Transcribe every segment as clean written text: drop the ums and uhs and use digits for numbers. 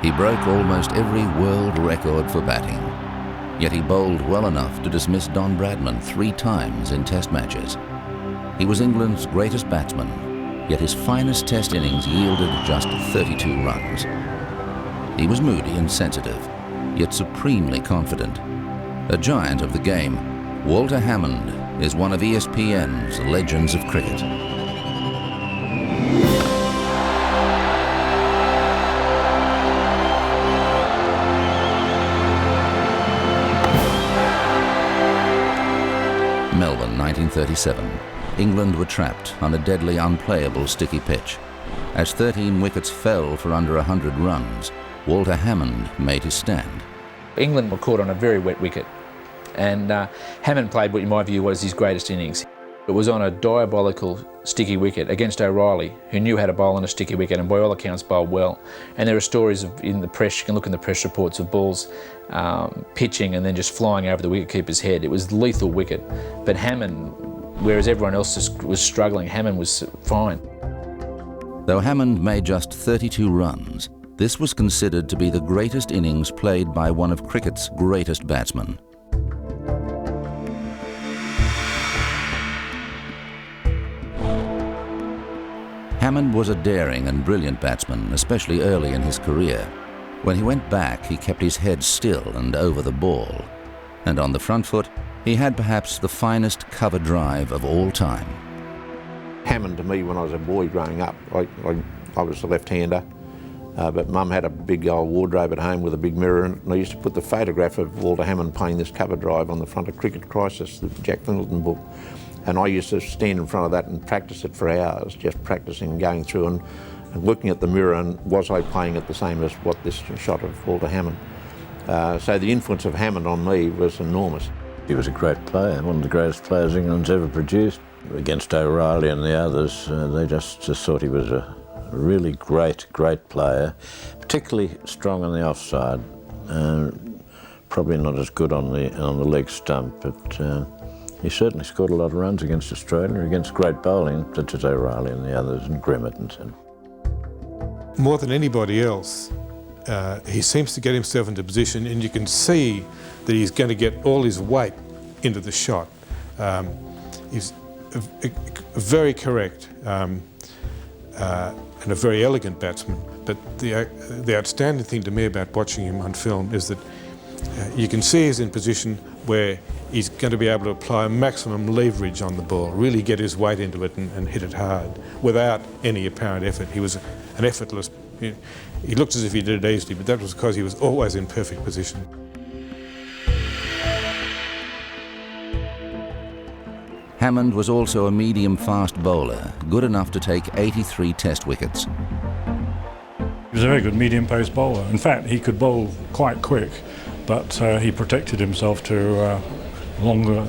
He broke almost every world record for batting, yet he bowled well enough to dismiss Don Bradman 3 times in Test matches. He was England's greatest batsman, yet his finest Test innings yielded just 32 runs. He was moody and sensitive, yet supremely confident. A giant of the game, Walter Hammond is one of ESPN's legends of cricket. Melbourne, 1937. England were trapped on a deadly, unplayable sticky pitch. As 13 wickets fell for under 100 runs, Walter Hammond made his stand. England were caught on a very wet wicket, and Hammond played what in my view was his greatest innings. It was on a diabolical sticky wicket against O'Reilly, who knew how to bowl on a sticky wicket and by all accounts bowled well. And there are stories in the press, you can look in the press reports of balls pitching and then just flying over the wicketkeeper's head. It was a lethal wicket. But Hammond, whereas everyone else was struggling, Hammond was fine. Though Hammond made just 32 runs, this was considered to be the greatest innings played by one of cricket's greatest batsmen. Hammond was a daring and brilliant batsman, especially early in his career. When he went back, he kept his head still and over the ball. And on the front foot, he had perhaps the finest cover drive of all time. Hammond, to me, when I was a boy growing up, I was a left-hander, but Mum had a big old wardrobe at home with a big mirror in it, and I used to put the photograph of Walter Hammond playing this cover drive on the front of Cricket Crisis, the Jack Findleton book. And I used to stand in front of that and practice it for hours, just practicing, going through and looking at the mirror, and was I playing it the same as what this shot of Walter Hammond. So the influence of Hammond on me was enormous. He was a great player, one of the greatest players England's ever produced. Against O'Reilly and the others, they just thought he was a really great player, particularly strong on the offside. Probably not as good on the leg stump, but he certainly scored a lot of runs against Australia, against great bowling, such as O'Reilly and the others, and Grimmett and so. More than anybody else, he seems to get himself into position, and you can see that he's going to get all his weight into the shot. He's very correct and a very elegant batsman, but the outstanding thing to me about watching him on film is that you can see he's in position where he's going to be able to apply maximum leverage on the ball, really get his weight into it and hit it hard without any apparent effort. He was an effortless, he looked as if he did it easily, but that was because he was always in perfect position. Hammond was also a medium-fast bowler, good enough to take 83 Test wickets. He was a very good medium-pace bowler. In fact, he could bowl quite quick, but he protected himself to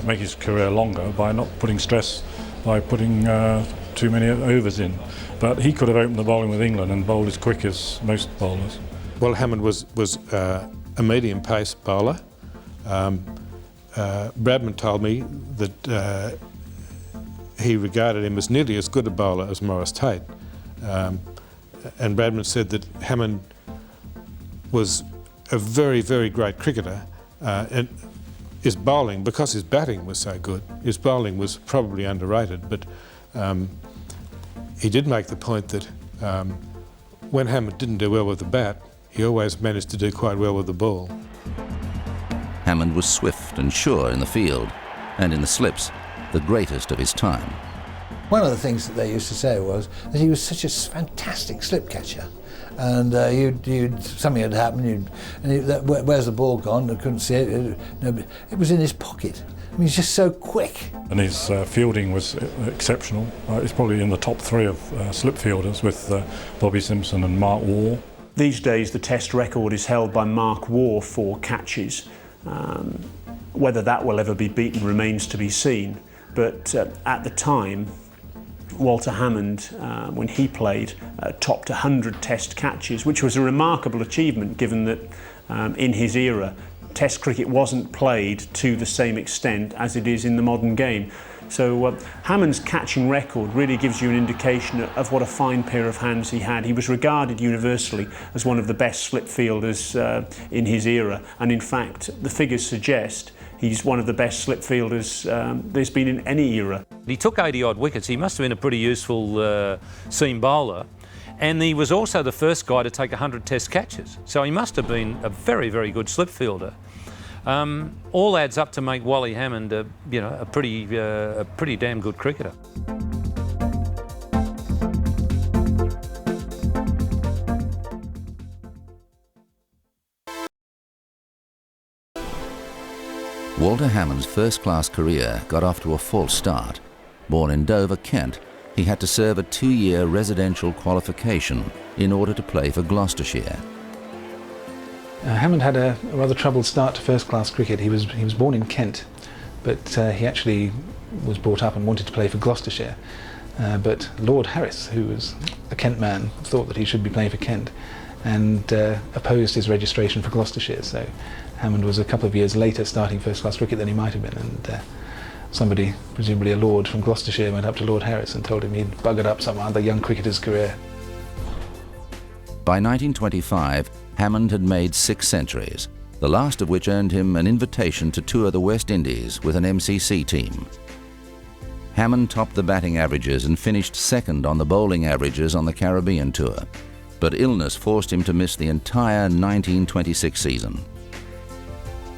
make his career longer by not putting stress, by putting too many overs in. But he could have opened the bowling with England and bowled as quick as most bowlers. Well, Hammond was a medium-pace bowler. Bradman told me that he regarded him as nearly as good a bowler as Maurice Tate. And Bradman said that Hammond was a very, very great cricketer, and his bowling, because his batting was so good, his bowling was probably underrated, but he did make the point that when Hammond didn't do well with the bat, he always managed to do quite well with the ball. Hammond was swift and sure in the field, and in the slips, the greatest of his time. One of the things that they used to say was that he was such a fantastic slip catcher. And something had happened, where's the ball gone? I couldn't see it. It was in his pocket. I mean, he's just so quick. And his fielding was exceptional. He's probably in the top 3 of slip fielders with Bobby Simpson and Mark Waugh. These days, the Test record is held by Mark Waugh for catches. Whether that will ever be beaten remains to be seen. But at the time, Walter Hammond, when he played, topped 100 Test catches, which was a remarkable achievement given that in his era, Test cricket wasn't played to the same extent as it is in the modern game. So Hammond's catching record really gives you an indication of what a fine pair of hands he had. He was regarded universally as one of the best slip fielders in his era, and in fact the figures suggest he's one of the best slip fielders there's been in any era. He took 80 odd wickets. He must have been a pretty useful seam bowler, and he was also the first guy to take 100 Test catches. So he must have been a very, very good slip fielder. All adds up to make Wally Hammond, a pretty damn good cricketer. Walter Hammond's first-class career got off to a false start. Born in Dover, Kent, he had to serve a 2-year residential qualification in order to play for Gloucestershire. Hammond had a rather troubled start to first-class cricket. He was born in Kent, but he actually was brought up and wanted to play for Gloucestershire. But Lord Harris, who was a Kent man, thought that he should be playing for Kent and opposed his registration for Gloucestershire. So Hammond was a couple of years later starting first-class cricket than he might have been, and somebody, presumably a lord from Gloucestershire, went up to Lord Harris and told him he'd buggered up some other young cricketer's career. By 1925, Hammond had made 6 centuries, the last of which earned him an invitation to tour the West Indies with an MCC team. Hammond topped the batting averages and finished second on the bowling averages on the Caribbean tour, but illness forced him to miss the entire 1926 season.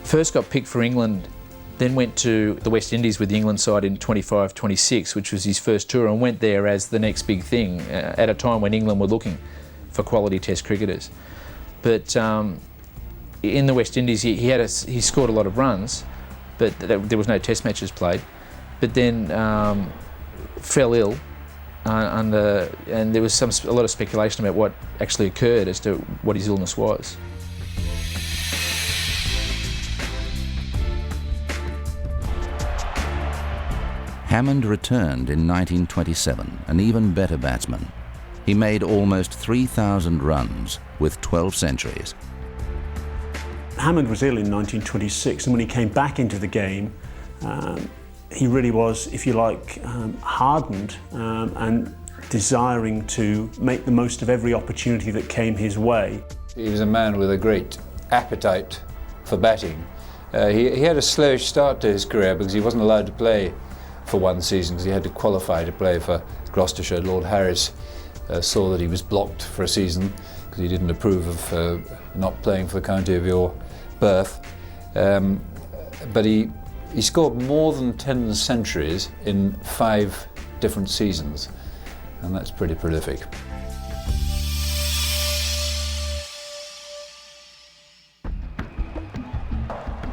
First got picked for England, then went to the West Indies with the England side in 25-26, which was his first tour, and went there as the next big thing at a time when England were looking for quality Test cricketers. But in the West Indies, he scored a lot of runs, but there was no Test matches played. But then fell ill, and there was a lot of speculation about what actually occurred as to what his illness was. Hammond returned in 1927, an even better batsman. He made almost 3,000 runs with 12 centuries. Hammond was ill in 1926, and when he came back into the game, he really was, if you like, hardened and desiring to make the most of every opportunity that came his way. He was a man with a great appetite for batting. He had a slow start to his career because he wasn't allowed to play for one season because he had to qualify to play for Gloucestershire. Lord Harris saw that he was blocked for a season because he didn't approve of not playing for the county of your birth. But he scored more than 10 centuries in 5 different seasons, and that's pretty prolific.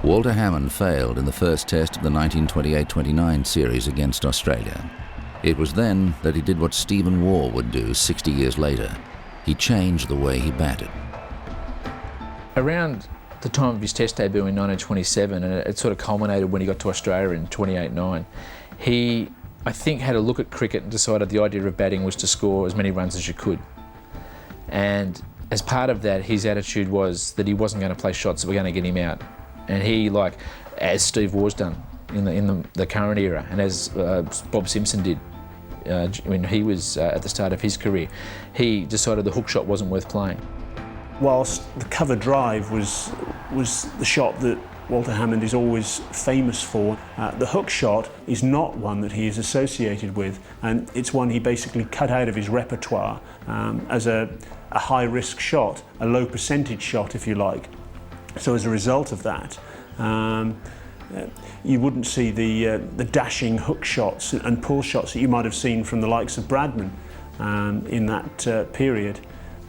Walter Hammond failed in the first test of the 1928-29 series against Australia. It was then that he did what Stephen Waugh would do 60 years later. He changed the way he batted. Around the time of his Test debut in 1927, and it sort of culminated when he got to Australia in 28-9, he, I think, had a look at cricket and decided the idea of batting was to score as many runs as you could. And as part of that, his attitude was that he wasn't going to play shots that were going to get him out. And he, like, as Steve Waugh's done in the current era, and as Bob Simpson did when he was at the start of his career, he decided the hook shot wasn't worth playing. Whilst the cover drive was the shot that Walter Hammond is always famous for, the hook shot is not one that he is associated with, and it's one he basically cut out of his repertoire as a high-risk shot, a low percentage shot, if you like. So as a result of that, you wouldn't see the dashing hook shots and pull shots that you might have seen from the likes of Bradman in that period.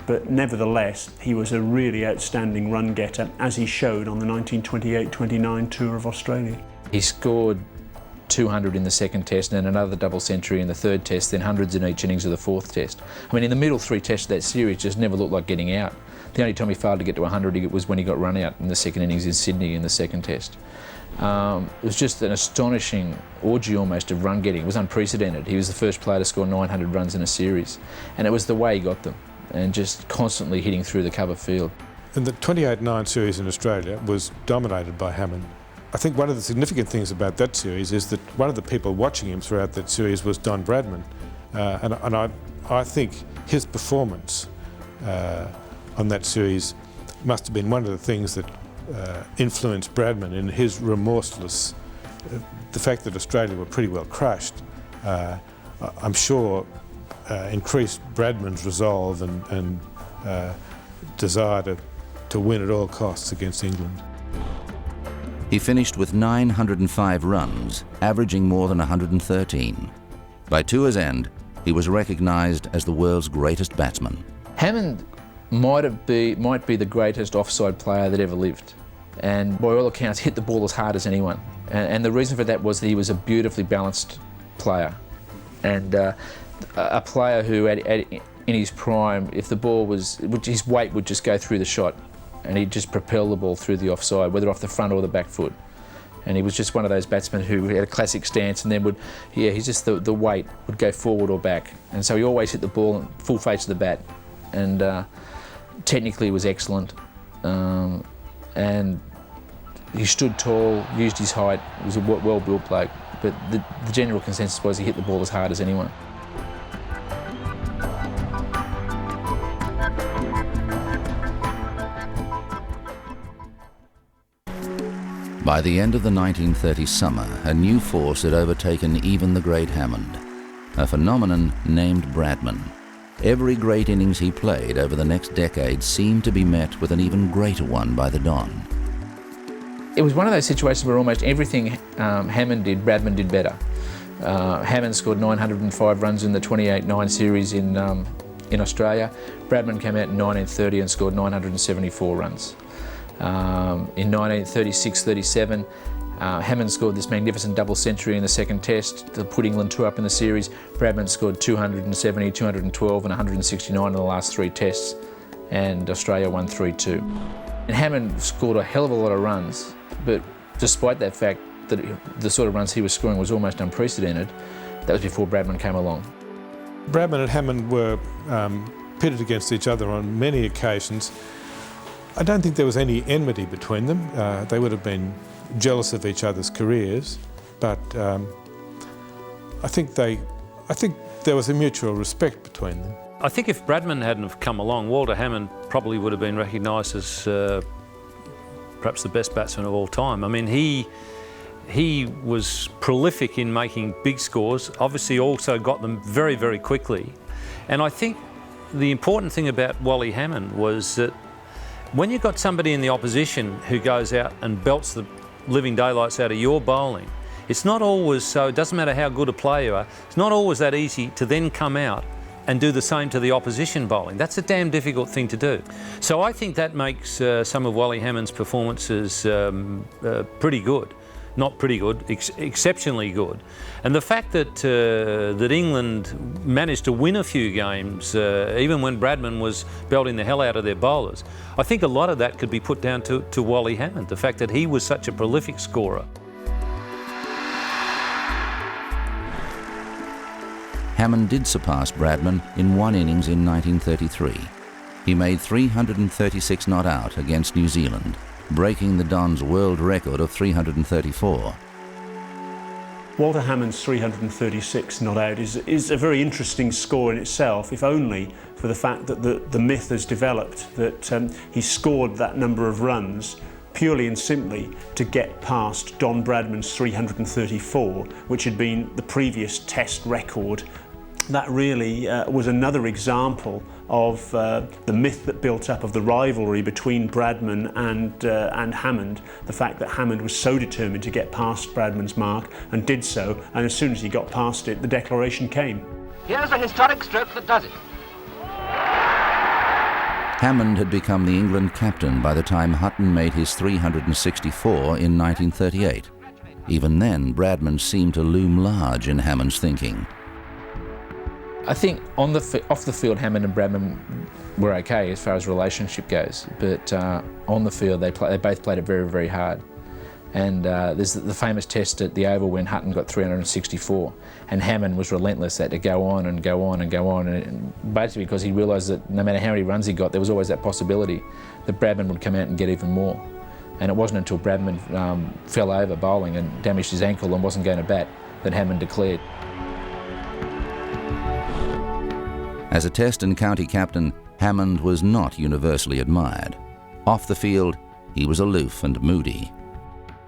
But nevertheless, he was a really outstanding run getter, as he showed on the 1928-29 tour of Australia. He scored 200 in the second test and another double century in the third test, then hundreds in each innings of the fourth test. I mean, in the middle 3 tests of that series just never looked like getting out. The only time he failed to get to 100 was when he got run out in the second innings in Sydney in the second test. It was just an astonishing orgy almost of run getting. It was unprecedented. He was the first player to score 900 runs in a series, and it was the way he got them, and just constantly hitting through the cover field. And the 28-9 series in Australia was dominated by Hammond. I think one of the significant things about that series is that one of the people watching him throughout that series was Don Bradman. And I think his performance on that series must have been one of the things that influenced Bradman in his remorseless, the fact that Australia were pretty well crushed, I'm sure increased Bradman's resolve and desire to win at all costs against England. He finished with 905 runs, averaging more than 113. By tour's end, he was recognised as the world's greatest batsman. Hammond might be the greatest offside player that ever lived, and by all accounts hit the ball as hard as anyone. And the reason for that was that he was a beautifully balanced player, and a player who in his prime, if the ball was, his weight would just go through the shot, and he'd just propel the ball through the offside, whether off the front or the back foot. And he was just one of those batsmen who had a classic stance, and then he's just the weight would go forward or back. And so he always hit the ball full face of the bat, and technically was excellent. And he stood tall, used his height, was a well-built bloke, but the general consensus was he hit the ball as hard as anyone. By the end of the 1930 summer, a new force had overtaken even the great Hammond, a phenomenon named Bradman. Every great innings he played over the next decade seemed to be met with an even greater one by the Don. It was one of those situations where almost everything Hammond did, Bradman did better. Hammond scored 905 runs in the 28-9 series in Australia. Bradman came out in 1930 and scored 974 runs. In 1936-37, Hammond scored this magnificent double century in the second test to put England 2 up in the series. Bradman scored 270, 212 and 169 in the last 3 tests, and Australia won 3-2. And Hammond scored a hell of a lot of runs, but despite that fact that the sort of runs he was scoring was almost unprecedented, that was before Bradman came along. Bradman and Hammond were pitted against each other on many occasions. I don't think there was any enmity between them. They would have been jealous of each other's careers, but I think there was a mutual respect between them. I think if Bradman hadn't have come along, Walter Hammond probably would have been recognised as perhaps the best batsman of all time. I mean, he was prolific in making big scores, obviously also got them very, very quickly. And I think the important thing about Wally Hammond was that when you've got somebody in the opposition who goes out and belts the living daylights out of your bowling, it's not always so, it doesn't matter how good a player you are, it's not always that easy to then come out and do the same to the opposition bowling. That's a damn difficult thing to do. So I think that makes some of Wally Hammond's performances pretty good. Not pretty good, exceptionally good. And the fact that that England managed to win a few games, even when Bradman was belting the hell out of their bowlers, I think a lot of that could be put down to Wally Hammond, the fact that he was such a prolific scorer. Hammond did surpass Bradman in one innings in 1933. He made 336 not out against New Zealand, breaking the Don's world record of 334. Walter Hammond's 336 not out is a very interesting score in itself, if only for the fact that the myth has developed that he scored that number of runs purely and simply to get past Don Bradman's 334, which had been the previous test record. That really was another example of the myth that built up of the rivalry between Bradman and Hammond. The fact that Hammond was so determined to get past Bradman's mark and did so, and as soon as he got past it, the declaration came. Here's a historic stroke that does it. Hammond had become the England captain by the time Hutton made his 364 in 1938. Even then, Bradman seemed to loom large in Hammond's thinking. I think off the field, Hammond and Bradman were okay as far as relationship goes, but on the field they both played it very, very hard. And there's the famous test at the Oval when Hutton got 364, and Hammond was relentless, had to go on and go on and go on, and basically because he realised that no matter how many runs he got, there was always that possibility that Bradman would come out and get even more. And it wasn't until Bradman fell over bowling and damaged his ankle and wasn't going to bat that Hammond declared. As a Test and county captain, Hammond was not universally admired. Off the field, he was aloof and moody.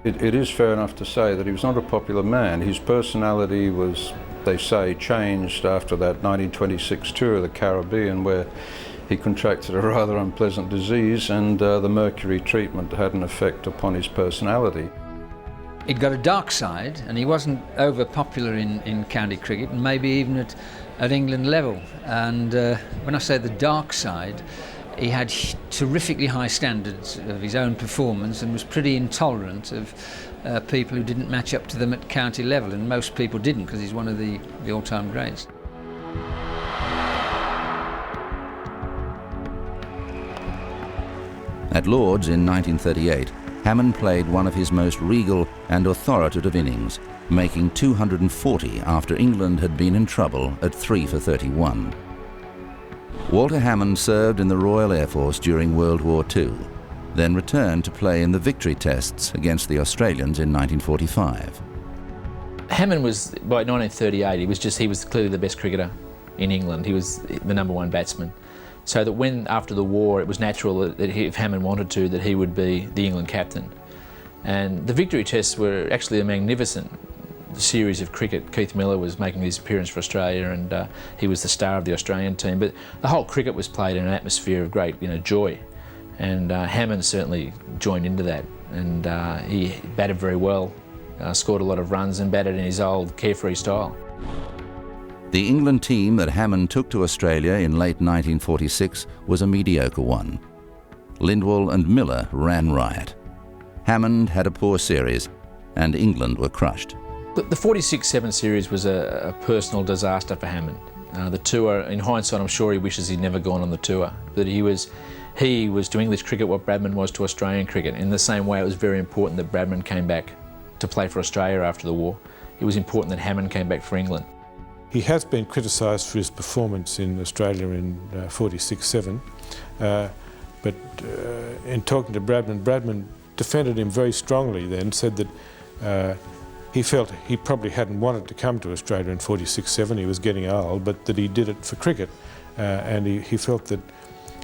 It is fair enough to say that he was not a popular man. His personality was, they say, changed after that 1926 tour of the Caribbean, where he contracted a rather unpleasant disease, and the mercury treatment had an effect upon his personality. He'd got a dark side, and he wasn't over popular in county cricket, and maybe even at England level. And when I say the dark side, he had terrifically high standards of his own performance and was pretty intolerant of people who didn't match up to them at county level, and most people didn't, because he's one of the all-time greats. At Lord's in 1938, Hammond played one of his most regal and authoritative innings, making 240 after England had been in trouble at 3 for 31. Walter Hammond served in the Royal Air Force during World War II, then returned to play in the victory tests against the Australians in 1945. Hammond was, by 1938, he was clearly the best cricketer in England. He was the #1 batsman. So that when, after the war, it was natural that if Hammond wanted to, that he would be the England captain. And the victory tests were actually a magnificent series of cricket. Keith Miller was making his appearance for Australia, and he was the star of the Australian team. But the whole cricket was played in an atmosphere of great, joy. And Hammond certainly joined into that. And he batted very well, scored a lot of runs, and batted in his old carefree style. The England team that Hammond took to Australia in late 1946 was a mediocre one. Lindwall and Miller ran riot. Hammond had a poor series, and England were crushed. The 46-7 series was a personal disaster for Hammond. The tour, in hindsight, I'm sure he wishes he'd never gone on the tour. That he was to English cricket what Bradman was to Australian cricket. In the same way, it was very important that Bradman came back to play for Australia after the war. It was important that Hammond came back for England. He has been criticised for his performance in Australia in 46-7, but in talking to Bradman defended him very strongly then, said that he felt he probably hadn't wanted to come to Australia in 46-7, he was getting old, but that he did it for cricket, and he felt that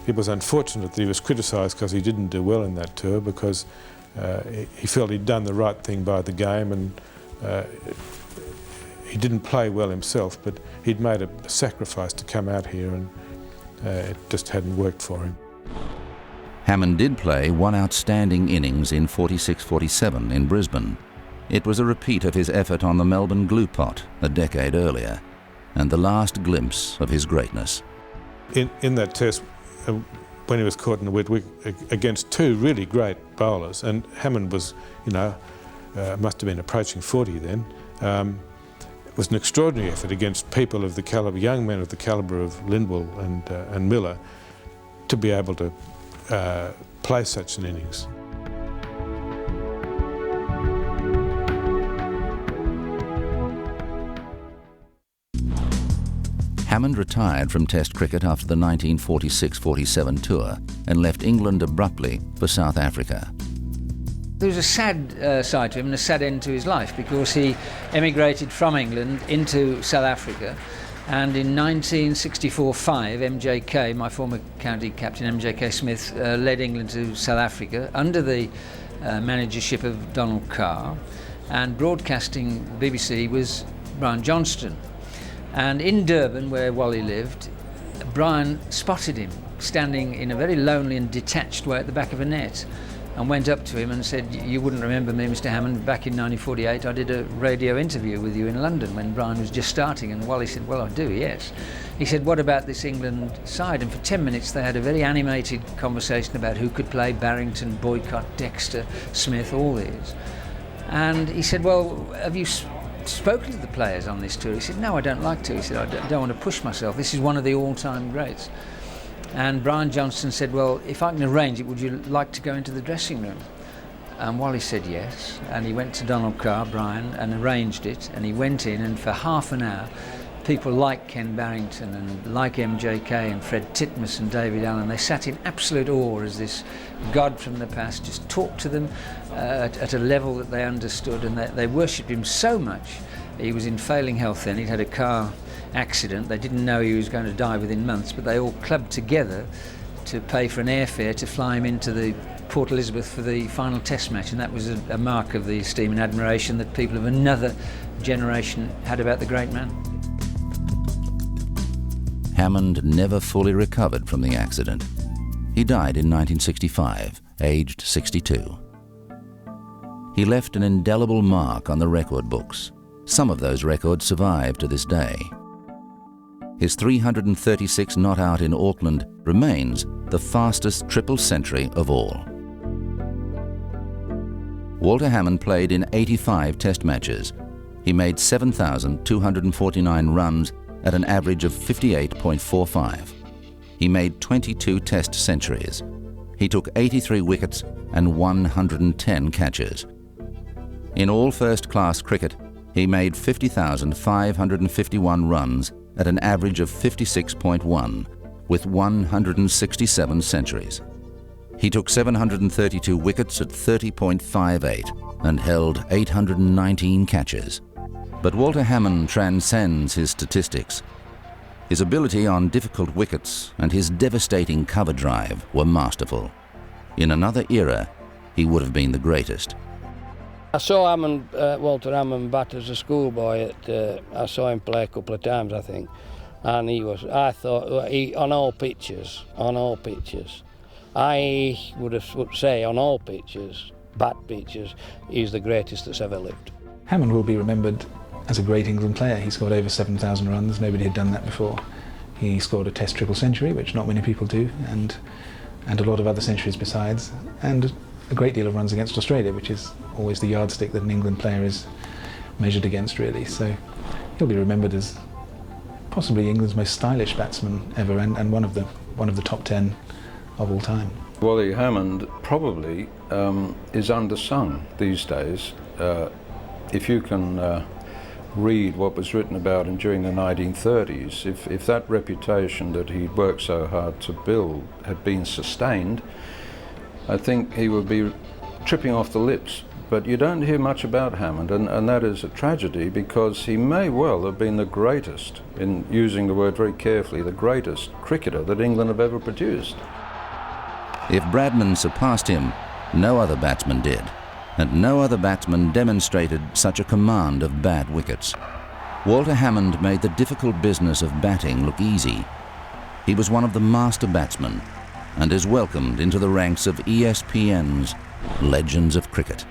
it was unfortunate that he was criticised because he didn't do well in that tour, because he felt he'd done the right thing by the game, and he didn't play well himself, but he'd made a sacrifice to come out here, and it just hadn't worked for him. Hammond did play one outstanding innings in 46-47 in Brisbane. It was a repeat of his effort on the Melbourne glue pot a decade earlier, and the last glimpse of his greatness. In that test, when he was caught in the wet wicket against two really great bowlers, and Hammond was, must have been approaching 40 then, it was an extraordinary effort against people of the calibre, young men of the calibre of Lindwall and Miller, to be able to play such an innings. Hammond retired from Test cricket after the 1946-47 tour and left England abruptly for South Africa. There was a sad side to him and a sad end to his life, because he emigrated from England into South Africa, and in 1964-5 MJK, my former county captain MJK Smith, led England to South Africa under the managership of Donald Carr, and broadcasting BBC was Brian Johnston. And in Durban, where Wally lived, Brian spotted him standing in a very lonely and detached way at the back of a net, and went up to him and said, "You wouldn't remember me, Mr. Hammond, back in 1948 I did a radio interview with you in London when Brian was just starting." And Wally said, "Well, I do, yes." He said, "What about this England side?" And for 10 minutes they had a very animated conversation about who could play: Barrington, Boycott, Dexter, Smith, all these. And he said, "Well, have you spoken to the players on this tour?" He said, "No, I don't like to." He said, "I don't want to push myself. This is one of the all-time greats." And Brian Johnston said, "Well, if I can arrange it, would you like to go into the dressing room?" And Wally said yes, and he went to Donald Carr, Brian, and arranged it, and he went in, and for half an hour people like Ken Barrington and like MJK and Fred Titmus and David Allen, they sat in absolute awe as this god from the past just talked to them at a level that they understood, and they worshipped him so much. He was in failing health then, he'd had a car accident, they didn't know he was going to die within months, but they all clubbed together to pay for an airfare to fly him into the Port Elizabeth for the final test match, and that was a mark of the esteem and admiration that people of another generation had about the great man. Hammond never fully recovered from the accident. He died in 1965, aged 62. He left an indelible mark on the record books. Some of those records survive to this day. His 336 not out in Auckland remains the fastest triple century of all. Walter Hammond played in 85 test matches. He made 7,249 runs at an average of 58.45. He made 22 test centuries. He took 83 wickets and 110 catches. In all first-class cricket, he made 50,551 runs at an average of 56.1, with 167 centuries. He took 732 wickets at 30.58 and held 819 catches. But Walter Hammond transcends his statistics. His ability on difficult wickets and his devastating cover drive were masterful. In another era, he would have been the greatest. I saw Hammond, Walter Hammond bat as a schoolboy. I saw him play a couple of times, I think, and I thought, on all pitches, I would say on all pitches, bat pitches, he's the greatest that's ever lived. Hammond will be remembered as a great England player. He scored over 7,000 runs, nobody had done that before. He scored a test triple century, which not many people do, and a lot of other centuries besides, and a great deal of runs against Australia, which is always the yardstick that an England player is measured against, really. So he'll be remembered as possibly England's most stylish batsman ever, and one of the top 10 of all time. Wally Hammond probably is undersung these days. If you can read what was written about him during the 1930s, if that reputation that he'd worked so hard to build had been sustained, I think he would be tripping off the lips. But you don't hear much about Hammond, and that is a tragedy, because he may well have been the greatest, in using the word very carefully, the greatest cricketer that England have ever produced. If Bradman surpassed him, no other batsman did, and no other batsman demonstrated such a command of bad wickets. Walter Hammond made the difficult business of batting look easy. He was one of the master batsmen, and is welcomed into the ranks of ESPN's Legends of Cricket.